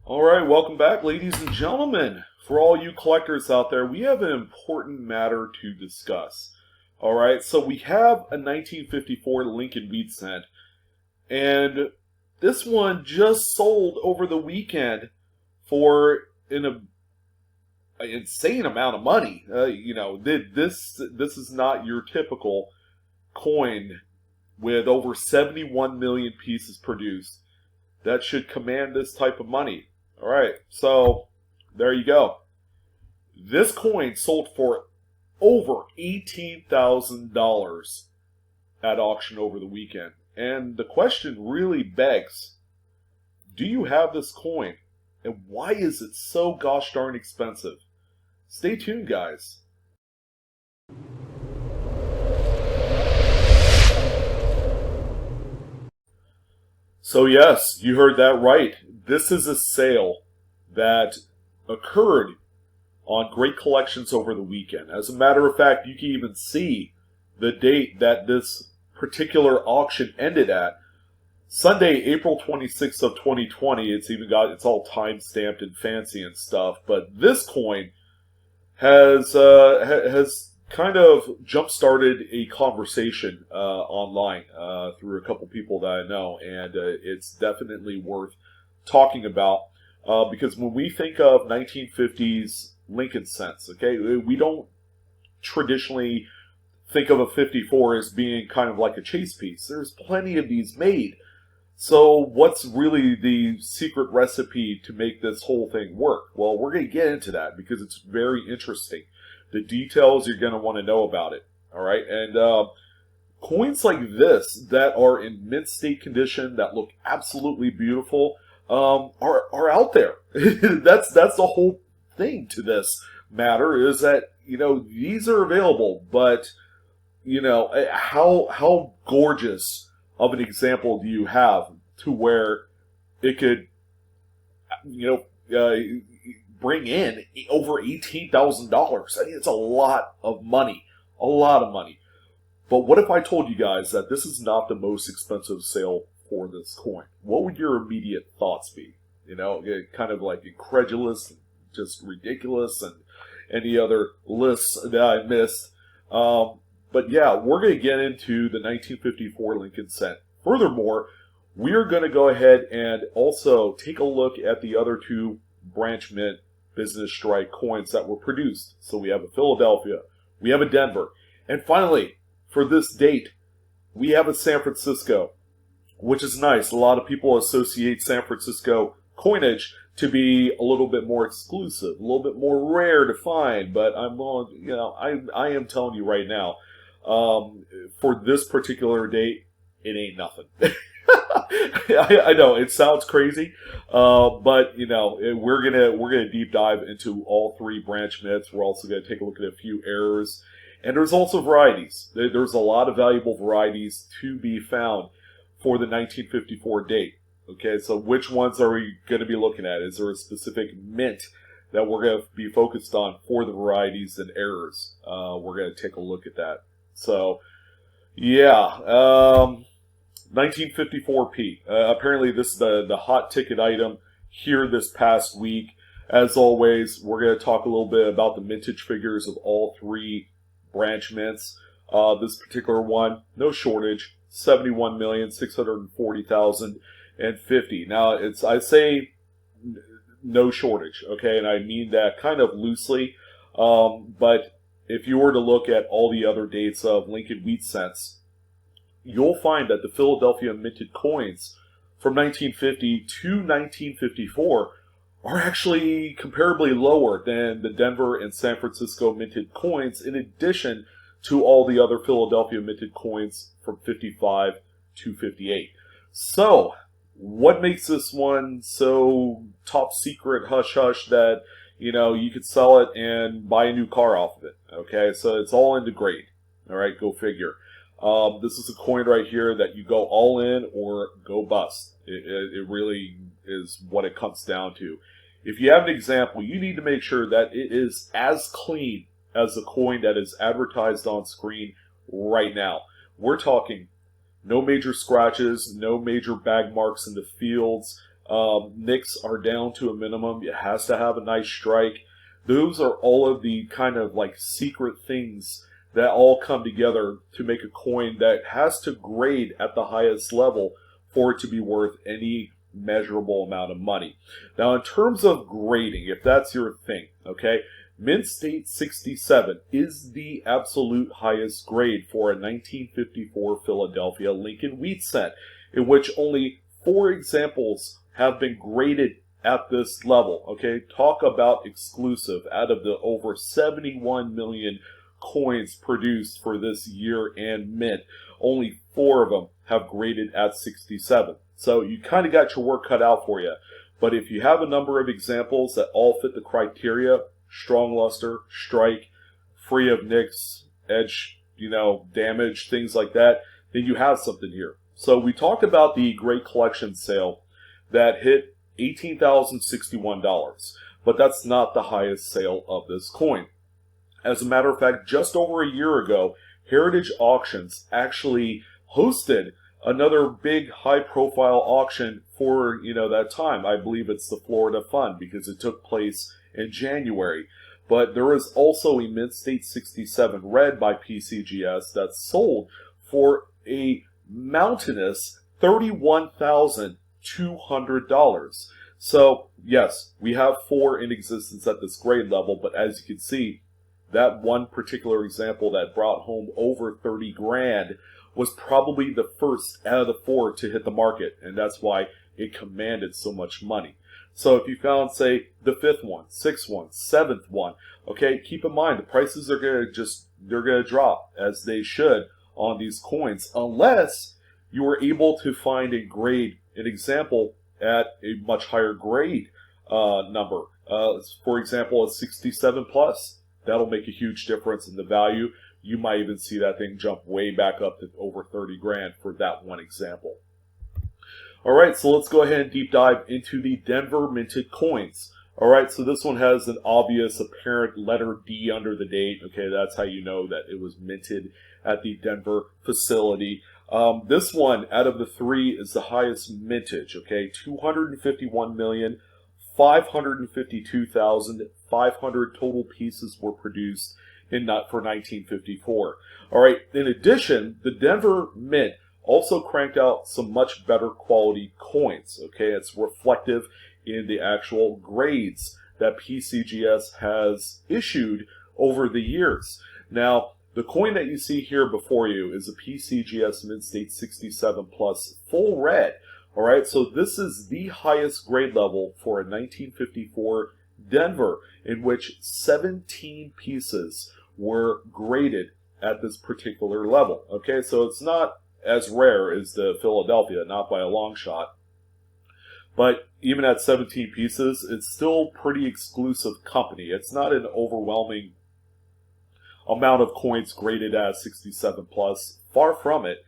All right, welcome back, ladies and gentlemen. For all you collectors out there, we have an important matter to discuss. All right, so we have a 1954 Lincoln Wheat Cent, and this one just sold over the weekend for an insane amount of money. This is not your typical coin with over 71 million pieces produced that should command this type of money. All right, so there you go. This coin sold for over $18,000 at auction over the weekend. And the question really begs, do you have this coin? And why is it so gosh darn expensive? Stay tuned, guys. So yes, you heard that right. This is a sale that occurred on Great Collections over the weekend. As a matter of fact, you can even see the date that this particular auction ended at. Sunday, April 26th of 2020. It's all time stamped and fancy and stuff. But this coin has kind of jump-started a conversation online through a couple people that I know, and it's definitely worth talking about because when we think of 1950s Lincoln cents, okay, we don't traditionally think of a 54 as being kind of like a chase piece. There's plenty of these made. So what's really the secret recipe to make this whole thing work? Well, we're going to get into that because it's very interesting. The details, you're going to want to know about it. All right. And coins like this that are in mint state condition, that look absolutely beautiful, are out there. That's the whole thing to this matter, is that, these are available, but, how gorgeous of an example do you have to where it could, bring in over $18,000? I mean, it's a lot of money. A lot of money. But what if I told you guys that this is not the most expensive sale for this coin? What would your immediate thoughts be? Kind of like incredulous, just ridiculous, and any other lists that I missed. But yeah, we're going to get into the 1954 Lincoln cent. Furthermore, we are going to go ahead and also take a look at the other two branch mint business strike coins that were produced. So we have a Philadelphia, we have a Denver, and finally, for this date, we have a San Francisco, which is nice. A lot of people associate San Francisco coinage to be a little bit more exclusive, a little bit more rare to find, but I am telling you right now, for this particular date, it ain't nothing. I know it sounds crazy, but we're gonna deep dive into all three branch mints. We're also gonna take a look at a few errors, and there's also varieties. There's a lot of valuable varieties to be found for the 1954 date. Okay, so which ones are we going to be looking at? Is there a specific mint that we're going to be focused on for the varieties and errors? We're going to take a look at that. So, yeah, 1954p. Apparently, this is the hot ticket item here this past week. As always, we're going to talk a little bit about the mintage figures of all three branch mints. This particular one, no shortage, 71,640,050. Now, I say no shortage, okay, and I mean that kind of loosely. But if you were to look at all the other dates of Lincoln Wheat cents, you'll find that the Philadelphia minted coins from 1950 to 1954 are actually comparably lower than the Denver and San Francisco minted coins, in addition to all the other Philadelphia minted coins from 55 to 58. So, what makes this one so top secret, hush hush, that you could sell it and buy a new car off of it? Okay, so it's all into grade. All right, go figure. This is a coin right here that you go all in or go bust. It really is what it comes down to. If you have an example, you need to make sure that it is as clean as the coin that is advertised on screen right now. We're talking no major scratches, no major bag marks in the fields, Nicks are down to a minimum. It has to have a nice strike. Those are all of the kind of like secret things that all come together to make a coin that has to grade at the highest level for it to be worth any measurable amount of money. Now, in terms of grading, if that's your thing, okay, Mint State 67 is the absolute highest grade for a 1954 Philadelphia Lincoln wheat cent, in which only 4 examples have been graded at this level. Okay, talk about exclusive. Out of the over 71 million coins produced for this year and mint, only 4 of them have graded at 67. So you kind of got your work cut out for you. But if you have a number of examples that all fit the criteria, strong luster, strike, free of nicks, edge, damage, things like that, then you have something here. So we talked about the Great Collection sale that hit $18,061, but that's not the highest sale of this coin. As a matter of fact, just over a year ago, Heritage Auctions actually hosted another big high-profile auction for, that time. I believe it's the Florida Fund because it took place in January. But there was also a Mint State 67 Red by PCGS that sold for a mountainous $31,200. So, yes, we have 4 in existence at this grade level, but as you can see, that one particular example that brought home over 30 grand was probably the first out of the 4 to hit the market, and that's why it commanded so much money. So if you found, say, the 5th one, 6th one, 7th one, okay, keep in mind the prices are they're gonna drop, as they should, on these coins, unless you were able to find a grade, an example at a much higher grade number. For example, a 67 plus. That'll make a huge difference in the value. You might even see that thing jump way back up to over 30 grand for that one example. All right, so let's go ahead and deep dive into the Denver minted coins. All right, so this one has an obvious apparent letter D under the date. Okay, that's how you know that it was minted at the Denver facility. This one, out of the 3, is the highest mintage. Okay, 251,552,500 total pieces were produced for 1954. All right. In addition, the Denver Mint also cranked out some much better quality coins. Okay, it's reflective in the actual grades that PCGS has issued over the years. Now, the coin that you see here before you is a PCGS Mint State 67 Plus full red. All right, so this is the highest grade level for a 1954 Denver, in which 17 pieces were graded at this particular level. Okay, so it's not as rare as the Philadelphia, not by a long shot. But even at 17 pieces, it's still pretty exclusive company. It's not an overwhelming amount of coins graded as 67 plus. Far from it.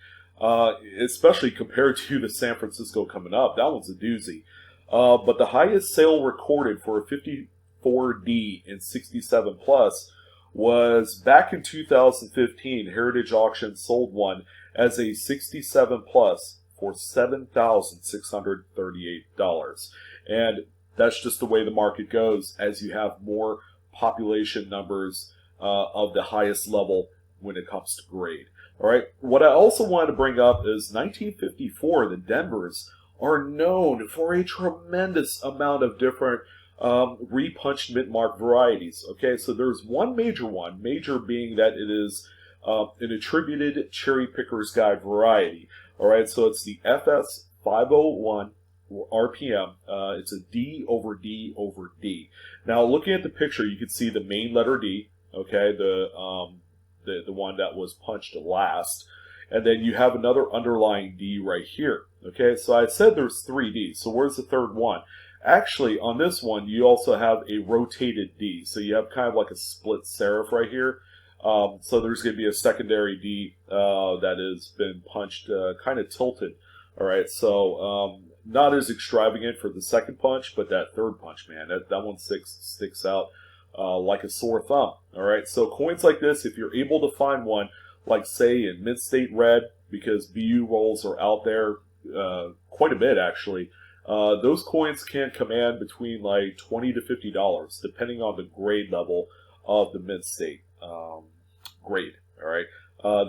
Especially compared to the San Francisco coming up. That one's a doozy. But the highest sale recorded for a 54D in 67 plus was back in 2015. Heritage Auction sold one as a 67 plus for $7,638. And that's just the way the market goes as you have more population numbers of the highest level when it comes to grade. All right. What I also wanted to bring up is 1954, the Denvers are known for a tremendous amount of different repunched mint mark varieties. Okay, so there's one, major being that it is an attributed cherry picker's guide variety. All right, so it's the FS 501 RPM. It's a D over D over D. Now, looking at the picture, you can see the main letter D. Okay, the one that was punched last, and then you have another underlying D right here. Okay, so I said there's 3 Ds. So where's the third one? Actually, on this one, you also have a rotated D. So you have kind of like a split serif right here. So there's going to be a secondary D that has been punched kind of tilted. All right, so not as extravagant for the second punch, but that third punch, man, that one sticks out like a sore thumb. All right, so coins like this, if you're able to find one, like say in Mint State Red, because BU rolls are out there quite a bit actually, Those coins can command between like $20 to $50, depending on the grade level of the mint state grade. All right.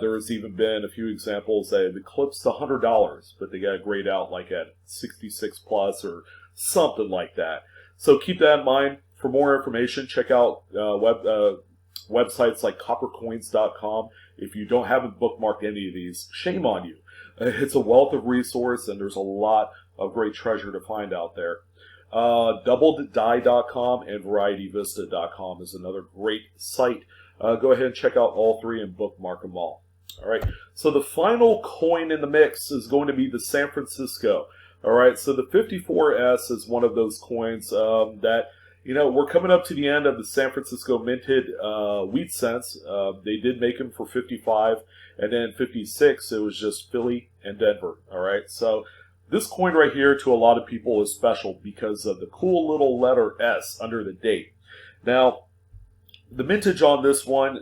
There has even been a few examples that have eclipsed $100, but they got grayed out like at 66 plus or something like that. So keep that in mind. For more information, check out websites like coppercoins.com. If you haven't bookmarked any of these, shame on you. It's a wealth of resource, and there's a lot of great treasure to find out there. DoubledDie.com and VarietyVista.com is another great site. Go ahead and check out all three and bookmark them all. All right. So the final coin in the mix is going to be the San Francisco. All right. So the 54S is one of those coins that, we're coming up to the end of the San Francisco minted wheat cents. They did make them for 55, and then 56. It was just Philly and Denver. All right. So this coin right here to a lot of people is special because of the cool little letter S under the date. Now, the mintage on this one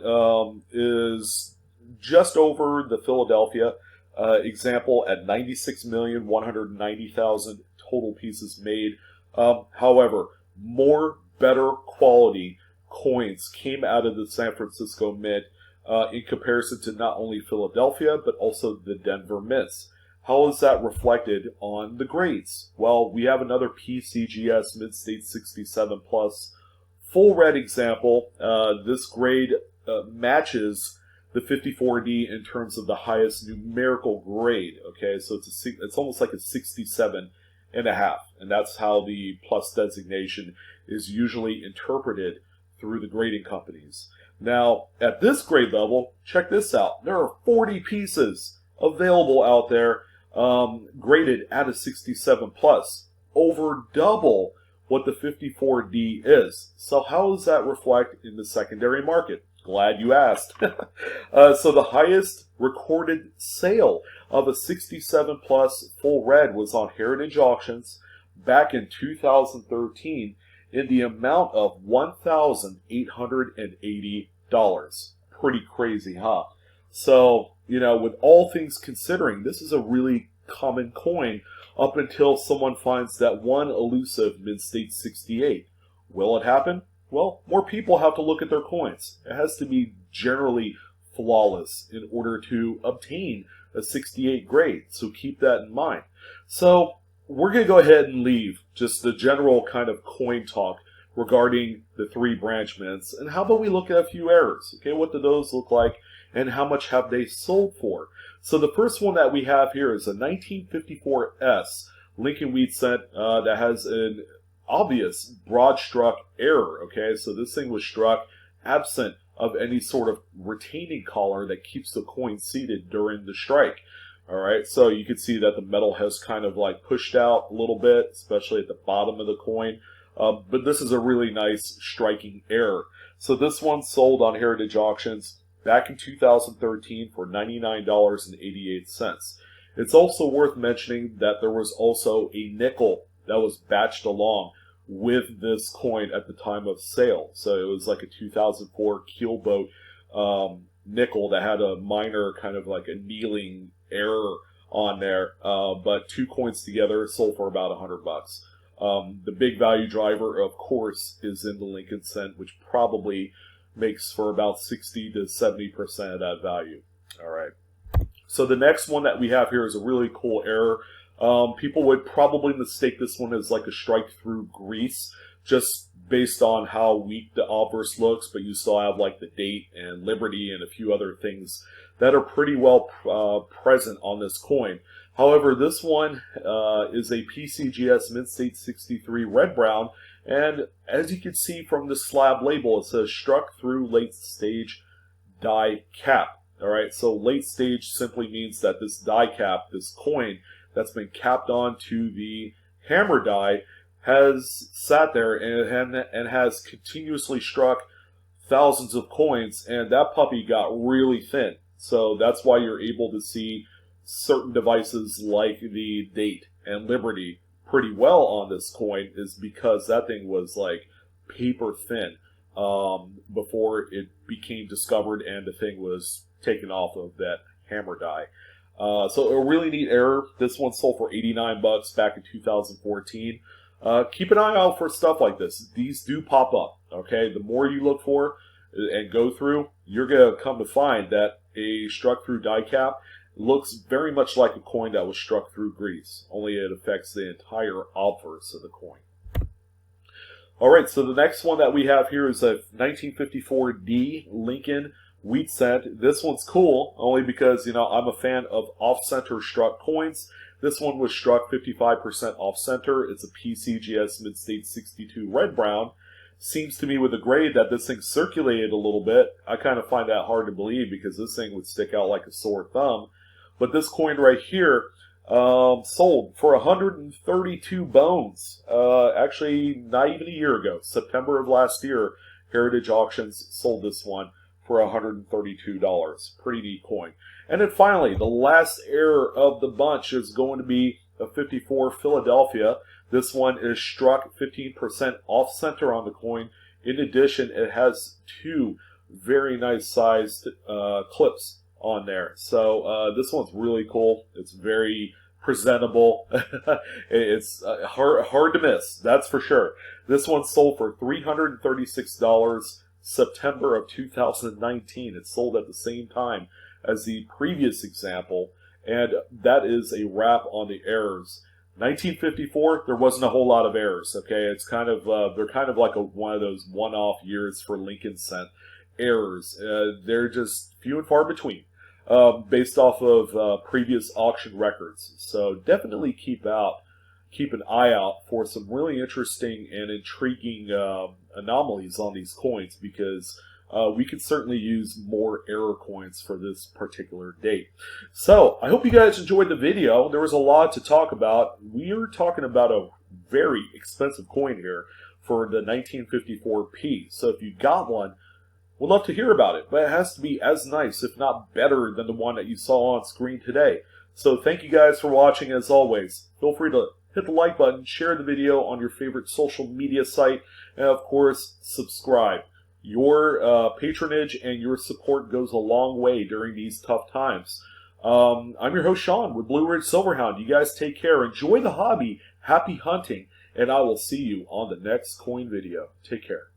is just over the Philadelphia example at 96,190,000 total pieces made. However, more better quality coins came out of the San Francisco Mint in comparison to not only Philadelphia, but also the Denver mints. How is that reflected on the grades? Well, we have another PCGS Mid-State 67 Plus full red example. This grade matches the 54D in terms of the highest numerical grade. Okay, so it's almost like a 67.5, and that's how the plus designation is usually interpreted through the grading companies. Now, at this grade level, check this out. There are 40 pieces available out there graded at a 67 plus, over double what the 54D is. So how does that reflect in the secondary market? Glad you asked. So the highest recorded sale of a 67 plus full red was on Heritage Auctions back in 2013 in the amount of $1,880. Pretty crazy, huh? So, with all things considering, this is a really common coin up until someone finds that one elusive Mid-State 68. Will it happen? Well, more people have to look at their coins. It has to be generally flawless in order to obtain a 68 grade, so keep that in mind. So we're going to go ahead and leave just the general kind of coin talk regarding the three branch mints, and how about we look at a few errors? Okay, what do those look like, and how much have they sold for? So the first one that we have here is a 1954S Lincoln Wheat Cent that has an obvious broad struck error. Okay, so this thing was struck absent of any sort of retaining collar that keeps the coin seated during the strike. All right, so you can see that the metal has kind of like pushed out a little bit, especially at the bottom of the coin. But this is a really nice striking error. So this one sold on Heritage Auctions back in 2013 for $99.88. It's also worth mentioning that there was also a nickel that was batched along with this coin at the time of sale. So it was like a 2004 keelboat nickel that had a minor kind of like annealing error on there. But two coins together sold for about $100. The big value driver, of course, is in the Lincoln Cent, which probably makes for about 60 to 70% of that value. All right. So the next one that we have here is a really cool error. People would probably mistake this one as like a strike through grease, just based on how weak the obverse looks, but you still have like the date and Liberty and a few other things that are pretty well present on this coin. However, this one is a PCGS Mid-State 63 red-brown, and as you can see from the slab label, it says struck through late stage die cap. All right, so late stage simply means that this die cap, this coin that's been capped onto the hammer die, has sat there and has continuously struck thousands of coins, and that puppy got really thin. So that's why you're able to see certain devices like the date and Liberty pretty well on this coin, is because that thing was like paper thin before it became discovered and the thing was taken off of that hammer die. So a really neat error. This one sold for 89 bucks back in 2014. Keep an eye out for stuff like this. These do pop up. Okay, the more you look for and go through, you're gonna come to find that a struck through die cap looks very much like a coin that was struck through grease. Only it affects the entire obverse of the coin. All right, so the next one that we have here is a 1954D Lincoln wheat cent. This one's cool only because, you know, I'm a fan of off-center struck coins. This one was struck 55% off-center. It's a PCGS Mid-State 62 red-brown. Seems to me with the grade that this thing circulated a little bit. I kind of find that hard to believe because this thing would stick out like a sore thumb. But this coin right here sold for 132 bones. Actually, not even a year ago. September of last year, Heritage Auctions sold this one for $132. Pretty neat coin. And then finally, the last error of the bunch is going to be a 54 Philadelphia. This one is struck 15% off-center on the coin. In addition, it has two very nice sized clips on there. So this one's really cool. It's very presentable. It's hard to miss, that's for sure. This one sold for $336 September of 2019. It sold at the same time as the previous example, and that is a wrap on the errors. 1954, there wasn't a whole lot of errors. Okay, it's kind of they're kind of like one of those one-off years for Lincoln cent errors. They're just few and far between, based off of previous auction records. So definitely keep an eye out for some really interesting and intriguing anomalies on these coins, because we could certainly use more error coins for this particular date. So I hope you guys enjoyed the video. There was a lot to talk about. We are talking about a very expensive coin here for the 1954P. So if you got one, we'd love to hear about it. But it has to be as nice, if not better, than the one that you saw on screen today. So thank you guys for watching. As always, feel free to hit the like button, share the video on your favorite social media site, and of course, subscribe. Your patronage and your support goes a long way during these tough times. I'm your host, Sean, with Blue Ridge Silverhound. You guys take care. Enjoy the hobby. Happy hunting. And I will see you on the next coin video. Take care.